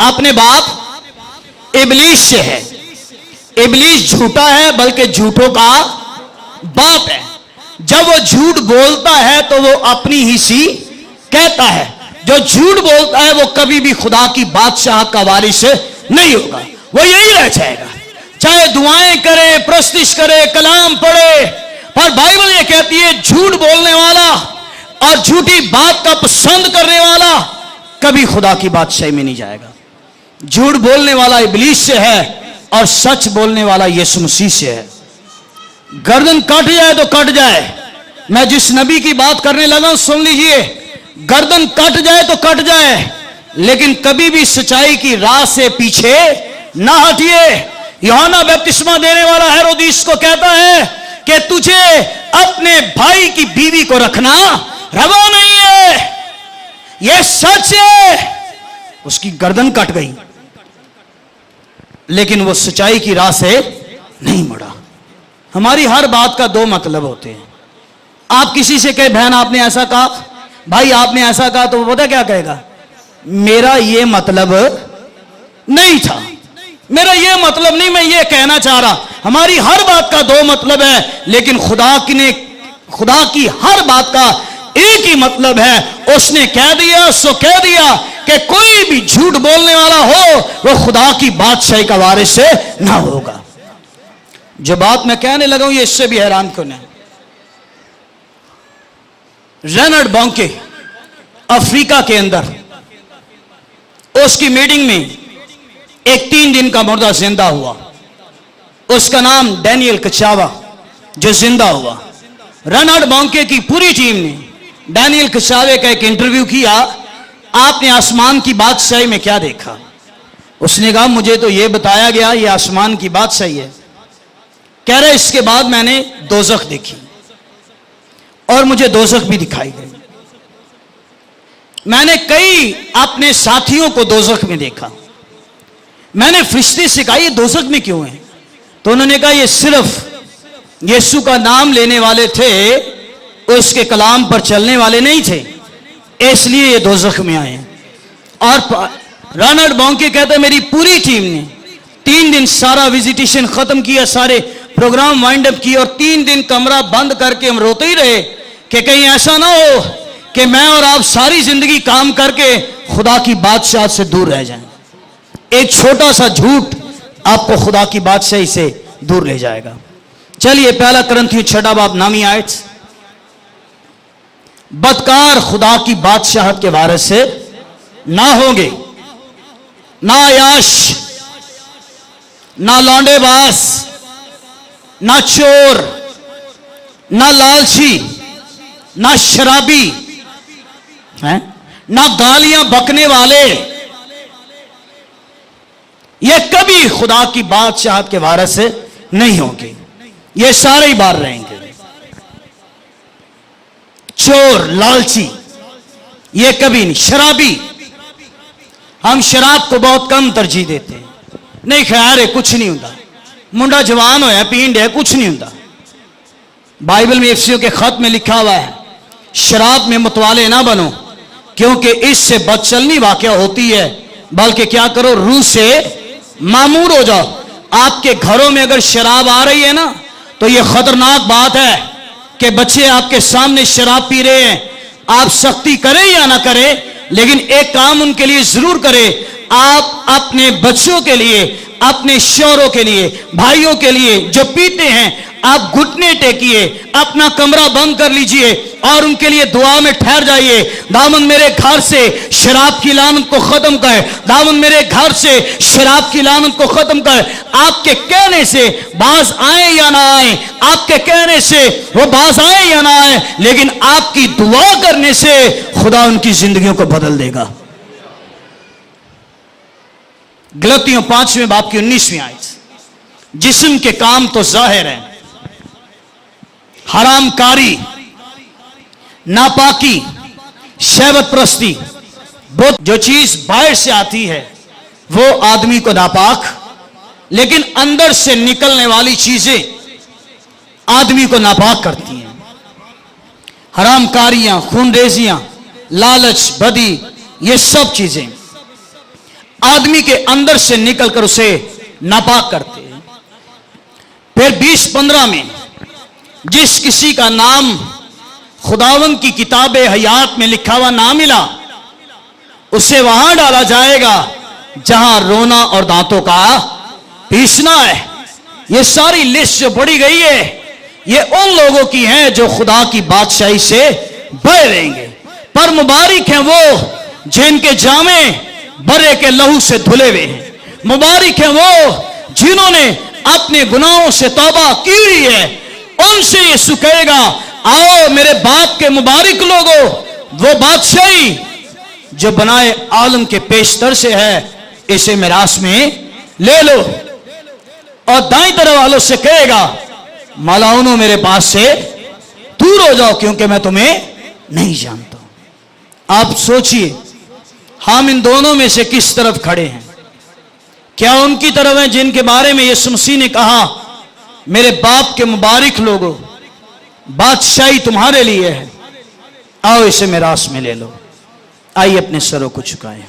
Speaker 1: अपने बाप इबलीस से है। इबलीस झूठा है, बल्कि झूठों का बाप है। जब वो झूठ बोलता है तो वो अपनी ही सी कहता है। जो झूठ बोलता है वो कभी भी खुदा की बादशाह का वारिस नहीं होगा, वो यही रह जाएगा। चाहे दुआएं करे, प्रस्तिश करे, कलाम पढ़े, पर बाइबल ये कहती है झूठ बोलने वाला और झूठी बात का पसंद करने वाला कभी खुदा की बादशाही में नहीं जाएगा। झूठ बोलने वाला इबलीस से है और सच बोलने वाला यीशु मसीह से है। गर्दन कट जाए तो कट जाए, मैं जिस नबी की बात करने लगा सुन लीजिए, गर्दन कट जाए तो कट जाए, लेकिन कभी भी सच्चाई की राह से पीछे ना हटिए। यूहन्ना बपतिस्मा देने वाला हेरोदिस को कहता है कि तुझे अपने भाई की बीवी को रखना रवा नहीं है, यह सच है। उसकी गर्दन कट गई, लेकिन वो सच्चाई की राह से नहीं मुड़ा। हमारी हर बात का दो मतलब होते हैं। आप किसी से कहे बहन आपने ऐसा कहा, भाई आपने ऐसा कहा, तो वो पता क्या कहेगा? मेरा ये मतलब नहीं था, मेरा ये मतलब नहीं, मैं ये कहना चाह रहा। हमारी हर बात का दो मतलब है, लेकिन खुदा की हर बात का एक ही मतलब है। उसने कह दिया सो कह दिया कि कोई भी झूठ बोलने वाला हो वो खुदा की बादशाही का वारिस ना होगा। जो बात मैं कहने लगा हूं ये इससे भी हैरान कौन है। रेनर्ड बॉन्के अफ्रीका के अंदर उसकी मीटिंग में एक 3 दिन का मुर्दा जिंदा हुआ। उसका नाम डैनियल कचावा, जो जिंदा हुआ। रनआउट बॉन्के की पूरी टीम ने डैनियल कचावे का एक इंटरव्यू किया, आपने आसमान की बादशाही में क्या देखा? उसने कहा मुझे तो यह बताया गया ये आसमान की बादशाही है। कह रहे इसके बाद मैंने दोजख देखी और मुझे दोजख भी दिखाई गई। मैंने कई अपने साथियों को दोजख में देखा। मैंने फरिश्ते से कहा ये दोजख में क्यों है? तो उन्होंने कहा ये सिर्फ यीशु का नाम लेने वाले थे, उसके कलाम पर चलने वाले नहीं थे, इसलिए ये दोजख में आए हैं। और रनआउट बॉन्के कहते हैं मेरी पूरी टीम ने 3 दिन सारा विजिटेशन खत्म किया, सारे प्रोग्राम वाइंड अप किए, और 3 दिन कमरा बंद करके हम रोते ही रहे कि कहीं ऐसा ना हो कि मैं और आप सारी जिंदगी काम करके खुदा की बादशाह से दूर रह जाएं। एक छोटा सा झूठ आपको खुदा की बादशाही से दूर ले जाएगा। चलिए पहला करंथियों 6 बाब नामी आयत। बदकार खुदा की बादशाहत के वारिस से ना होंगे, ना याश, ना लौंडेबाज, ना चोर, ना लालची, ना शराबी, ना गालियां बकने वाले, ये कभी खुदा की बादशाहत के वारिस से नहीं होंगे। ये सारे ही बाहर रहेंगे। चोर, लालची, ये कभी नहीं। शराबी, हम शराब को बहुत कम तरजीह देते हैं। नहीं खैर है, कुछ नहीं होता, मुंडा जवान होया पींड है, कुछ नहीं होता। बाइबल में इफिसियों के खत में लिखा हुआ है शराब में मतवाले ना बनो, क्योंकि इससे बदचलनी वाकया होती है, बल्कि क्या करो रूह से मामूर हो जाओ। आपके घरों में अगर शराब आ रही है ना, तो यह खतरनाक बात है कि बच्चे आपके सामने शराब पी रहे हैं। आप सख्ती करें या ना करें, लेकिन एक काम उनके लिए जरूर करें, आप अपने बच्चों के लिए, अपने शौहरों के लिए, भाइयों के लिए जो पीते हैं, आप घुटने टेकिए, अपना कमरा बंद कर लीजिए और उनके लिए दुआ में ठहर जाइए। दामन मेरे घर से शराब की लानत को खत्म कर, दामन मेरे घर से शराब की लानत को खत्म कर। आपके कहने से बाज आए या ना आए, आपके कहने से वो बाज आए या ना आए, लेकिन आपकी दुआ करने से खुदा उनकी जिंदगियों को बदल देगा। गलतियों 5वें बाब की 19वीं आयत। जिस्म के काम तो जाहिर है, हरामकारी, नापाकी, शहवत प्रस्ती, जो चीज बाहर से आती है वो आदमी को नापाक, लेकिन अंदर से निकलने वाली चीजें आदमी को नापाक करती हैं। हरामकारियां, खूनरेजियां, लालच, बदी, ये सब चीजें आदमी के अंदर से निकलकर उसे नापाक करते हैं। फिर 20-15 में जिस किसी का नाम खुदावंद की किताबे हयात में लिखा हुआ ना मिला, उसे वहां डाला जाएगा जहां रोना और दांतों का पीसना है। ये सारी लिस्ट जो पढ़ी गई है, ये उन लोगों की है जो खुदा की बादशाही से बह रहेंगे। पर मुबारक हैं वो जिनके जामे बर्रे के लहू से धुले हुए हैं। मुबारक हैं वो जिन्होंने अपने गुनाहों से तौबा की हुई है। उनसे यीशु कहेगा आओ मेरे बाप के मुबारक लोगों, वो बादशाही जो बनाए आलम के पेशतर से है, इसे मिरास में ले लो। और दाईं तरफ वालों से कहेगा मालाउनो मेरे पास से दूर हो जाओ, क्योंकि मैं तुम्हें नहीं जानता। आप सोचिए हम इन दोनों में से किस तरफ खड़े हैं? क्या उनकी तरफ हैं जिनके बारे में यीशु मसीह ने कहा मेरे बाप के मुबारक लोगों, बादशाही तुम्हारे लिए है, आओ इसे मिरास में ले लो। आइए अपने सरों को झुकाएं।